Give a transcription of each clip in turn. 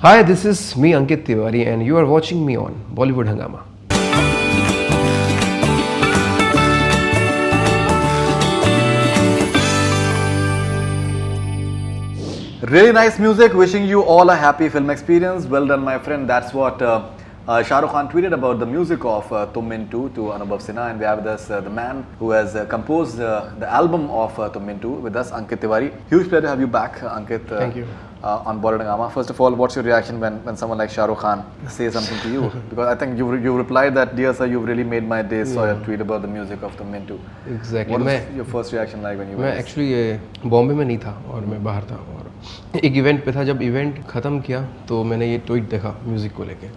Hi, this is me Ankit Tiwari and you are watching me on Bollywood Hangama. Really nice music. Wishing you all a happy film experience. Well done, my friend. That's what Shah Rukh Khan tweeted about the music of Tum Min Tu to Anubhav Sinha, and we have with us the man who has composed the album of Tum Min Tu with us, Ankit Tiwari. Huge pleasure to have you back, Ankit. Thank you. On Bollywood Hangama. First of all, what's your reaction when someone like Shah Rukh Khan says something to you? Because I think you replied that, dear sir, you've really made my day. Saw your tweet about the music of Tum Min Tu. Exactly. What was your first reaction like when you were? मैं actually Bombay में नहीं था और मैं बाहर था और एक इवेंट पे था. जब इवेंट ख़त्म किया तो मैंने ये ट्वीट देखा म्यूज़िक को लेके,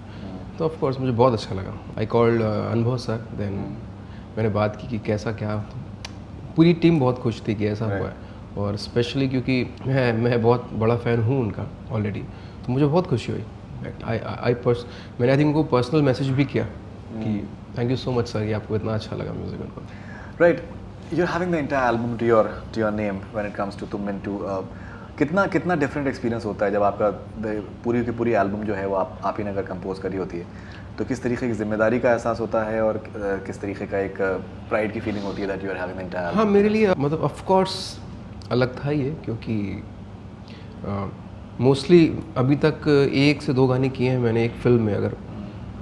तो ऑफ कोर्स मुझे बहुत अच्छा लगा. आई कॉल्ड अनुभव सर, देन मैंने बात की कि कैसा क्या. पूरी टीम बहुत खुश थी कि ऐसा हुआ है, और स्पेशली क्योंकि मैं बहुत बड़ा फ़ैन हूँ उनका ऑलरेडी, तो मुझे बहुत खुशी हुई. मैंने आई थिंक उनको पर्सनल मैसेज भी किया कि thank you so much sir, ये आपको इतना अच्छा लगा म्यूज़िक उनको. Right, you're having the entire album to your name when it comes to Tum Min Tu. कितना डिफरेंट एक्सपीरियंस होता है जब आपका पूरी की पूरी एल्बम जो है वो आप ही ने अगर कंपोज करी होती है, तो किस तरीके की जिम्मेदारी का एहसास होता है और किस तरीके का एक प्राइड की फीलिंग होती है that you are having the entire. हाँ, मेरे लिए मतलब ऑफ कोर्स अलग था ये, क्योंकि मोस्टली अभी तक 1 से 2 गाने किए हैं मैंने एक फिल्म में. अगर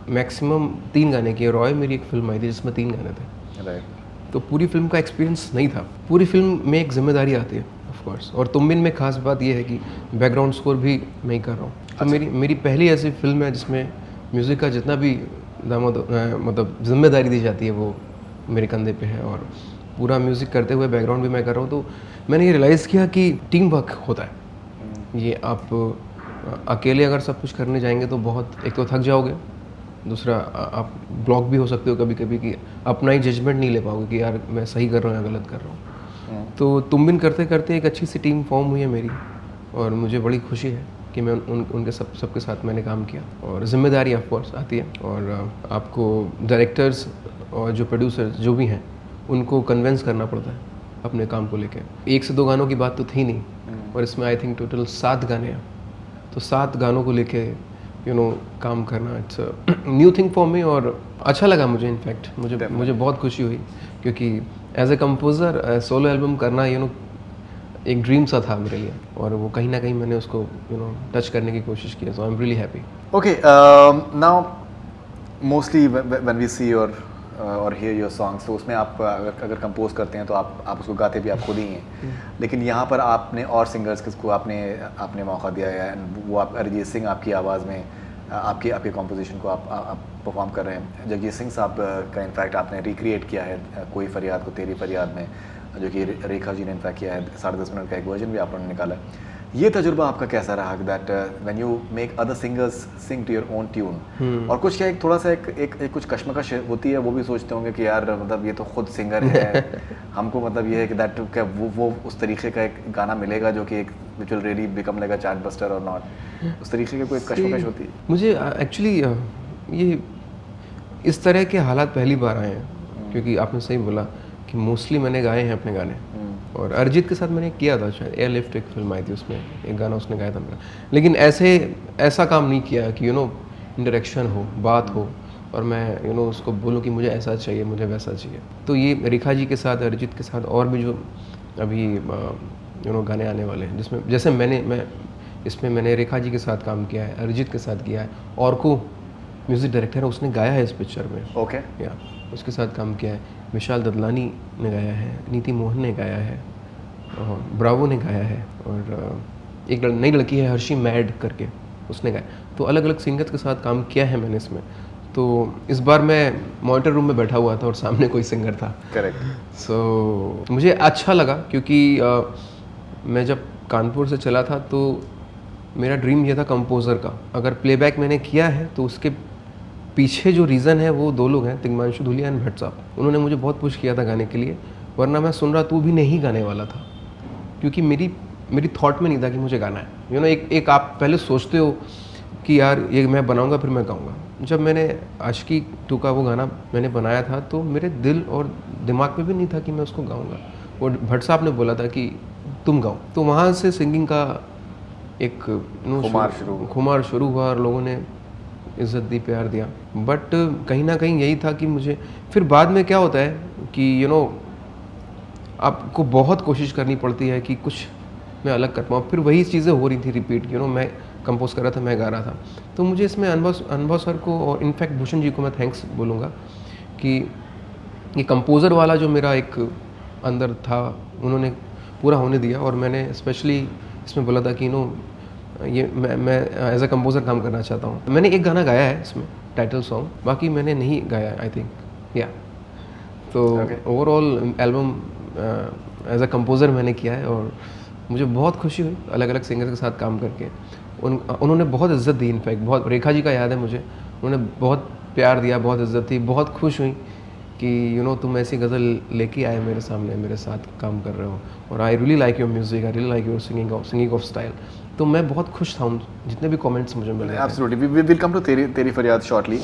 मैक्सिमम 3 गाने किए. रॉय मेरी एक फिल्म आई थी जिसमें 3 गाने थे. राइट. तो पूरी फिल्म का एक्सपीरियंस नहीं था. पूरी फिल्म में एक जिम्मेदारी आती है ऑफ कोर्स. और तुम बिन में खास बात ये है कि बैकग्राउंड स्कोर भी मैं ही कर रहा हूँ. तो मेरी पहली ऐसी फिल्म है जिसमें म्यूज़िक का जितना भी मतलब जिम्मेदारी दी जाती है वो मेरे कंधे पे है, और पूरा म्यूज़िक करते हुए बैकग्राउंड भी मैं कर रहा हूँ. तो मैंने ये रियलाइज़ किया कि टीम वर्क होता है. ये आप अकेले अगर सब कुछ करने जाएंगे तो बहुत, एक तो थक जाओगे, दूसरा आप ब्लॉक भी हो सकते हो कभी कभी कि अपना ही जजमेंट नहीं ले पाओगे कि यार मैं सही कर रहा हूँ या गलत कर रहा हूँ. तो तुम बिन करते करते एक अच्छी सी टीम फॉर्म हुई है मेरी, और मुझे बड़ी खुशी है कि मैं उनके सबके साथ मैंने काम किया. और जिम्मेदारी ऑफ कोर्स आती है, और आपको डायरेक्टर्स और जो प्रोड्यूसर्स जो भी हैं उनको कन्विंस करना पड़ता है अपने काम को लेके. 1 से 2 गानों की बात तो थी नहीं, और इसमें आई थिंक टोटल 7 गाने हैं. तो 7 गानों को लेके काम करना it's new thing for me, और अच्छा लगा मुझे. इनफैक्ट मुझे बहुत खुशी हुई, क्योंकि as a composer solo album करना एक ड्रीम सा था मेरे लिए, और वो कहीं ना कहीं मैंने उसको टच करने की कोशिश की. So I am really happy. Okay, now mostly when we see or hear your songs, तो उसमें आप अगर कंपोज करते हैं तो आप उसको गाते भी आप खुद ही हैं. लेकिन यहाँ पर आपने और सिंगर्स को आपने मौका दिया है, एंड वो आप अरिजीत सिंह आपकी आवाज़ में आपके कॉम्पोजिशन को आप परफॉर्म कर रहे हैं. जगजीत सिंह साहब का इनफैक्ट आपने रिक्रिएट किया है कोई फरियाद को तेरी फरियाद में, जो कि रेखा जी ने इनफैक्ट किया है. 10.5 मिनट का एक वर्जन भी आप लोगों ने निकाला है. ये तजुर्बा आपका कैसा रहा that when you make other singers sing to your own tune? और कुछ क्या एक थोड़ा सा एक कुछ कश्मकश होती है, वो भी सोचते होंगे कि यार मतलब ये तो खुद सिंगर है, हमको मतलब ये है कि दैट क्या वो उस तरीके का एक गाना मिलेगा जो कि एक which will really become like a chart buster और नॉट, उस तरीके की कोई कश्मकश होती है? मुझे एक्चुअली ये इस तरह के हालात पहली बार आए हैं, क्योंकि आपने सही बोला कि मोस्टली मैंने गाए हैं अपने गाने. और अरिजीत के साथ मैंने किया था, शायद एयरलिफ्ट एक फिल्म आई थी, उसमें एक गाना उसने गाया था मेरा. लेकिन ऐसा काम नहीं किया कि इंटरेक्शन हो, बात हो, और मैं उसको बोलूँ कि मुझे ऐसा चाहिए, मुझे वैसा चाहिए. तो ये रेखा जी के साथ, अरिजीत के साथ, और भी जो अभी गाने आने वाले हैं, जिसमें जैसे इसमें मैंने रेखा जी के साथ काम किया है, अरिजीत के साथ किया है, और को म्यूज़िक डायरेक्टर है, उसने गाया है इस पिक्चर में. ओके. या उसके साथ काम किया है. विशाल ददलानी ने गाया है, नीति मोहन ने गाया है, और ब्रावो ने गाया है, और एक नई लड़की है हर्षी मैड करके, उसने गाया. तो अलग अलग सिंगर्स के साथ काम किया है मैंने इसमें. तो इस बार मैं मॉनिटर रूम में बैठा हुआ था और सामने कोई सिंगर था. करेक्ट. सो मुझे अच्छा लगा, क्योंकि मैं जब कानपुर से चला था तो मेरा ड्रीम ये था कंपोज़र का. अगर प्लेबैक मैंने किया है तो उसके पीछे जो रीज़न है वो 2 लोग हैं, तिग्मांशु धूलिया एंड भट्ट साहब. उन्होंने मुझे बहुत पुश किया था गाने के लिए, वरना मैं सुन रहा तो भी नहीं गाने वाला था, क्योंकि मेरी थॉट में नहीं था कि मुझे गाना है. एक आप पहले सोचते हो कि यार ये मैं बनाऊंगा फिर मैं गाऊंगा. जब मैंने आशिकी 2 का वो गाना मैंने बनाया था तो मेरे दिल और दिमाग में भी नहीं था कि मैं उसको गाऊंगा. और भट्ट साहब ने बोला था कि तुम गाओ. तो वहाँ से सिंगिंग का एक खुमार शुरू हुआ और लोगों ने इज़्ज़त दी, प्यार दिया। बट कहीं ना कहीं यही था कि मुझे फिर बाद में क्या होता है कि आपको बहुत कोशिश करनी पड़ती है कि कुछ मैं अलग कर पाऊँ। फिर वही चीज़ें हो रही थी रिपीट, मैं कंपोज कर रहा था, मैं गा रहा था। तो मुझे इसमें अनुभव सर को और इनफैक्ट भूषण जी को मैं थैंक्स बोलूँगा कि ये कंपोज़र वाला जो मेरा एक अंदर था उन्होंने पूरा होने दिया। और मैंने स्पेशली इसमें बोला था कि ये मैं एज अ कंपोज़र काम करना चाहता हूँ। मैंने एक गाना गाया है इसमें, टाइटल सॉन्ग, बाकी मैंने नहीं गाया आई थिंक या। तो overall album as a composer मैंने किया है और मुझे बहुत खुशी हुई अलग अलग सिंगर के साथ काम करके। उन्होंने बहुत इज़्ज़त दी, इनफैक्ट बहुत, रेखा जी का याद है मुझे, उन्होंने बहुत प्यार दिया, बहुत इज़्ज़त दी, बहुत खुश हुई कि तुम ऐसी गज़ल लेके आए मेरे सामने, मेरे साथ काम कर रहे हो और I really like your music, I really like your singing of style. तो मैं बहुत खुश था उन जितने भी कमेंट्स मुझे मिले। Absolutely, we will come to Teri Fariyaad shortly.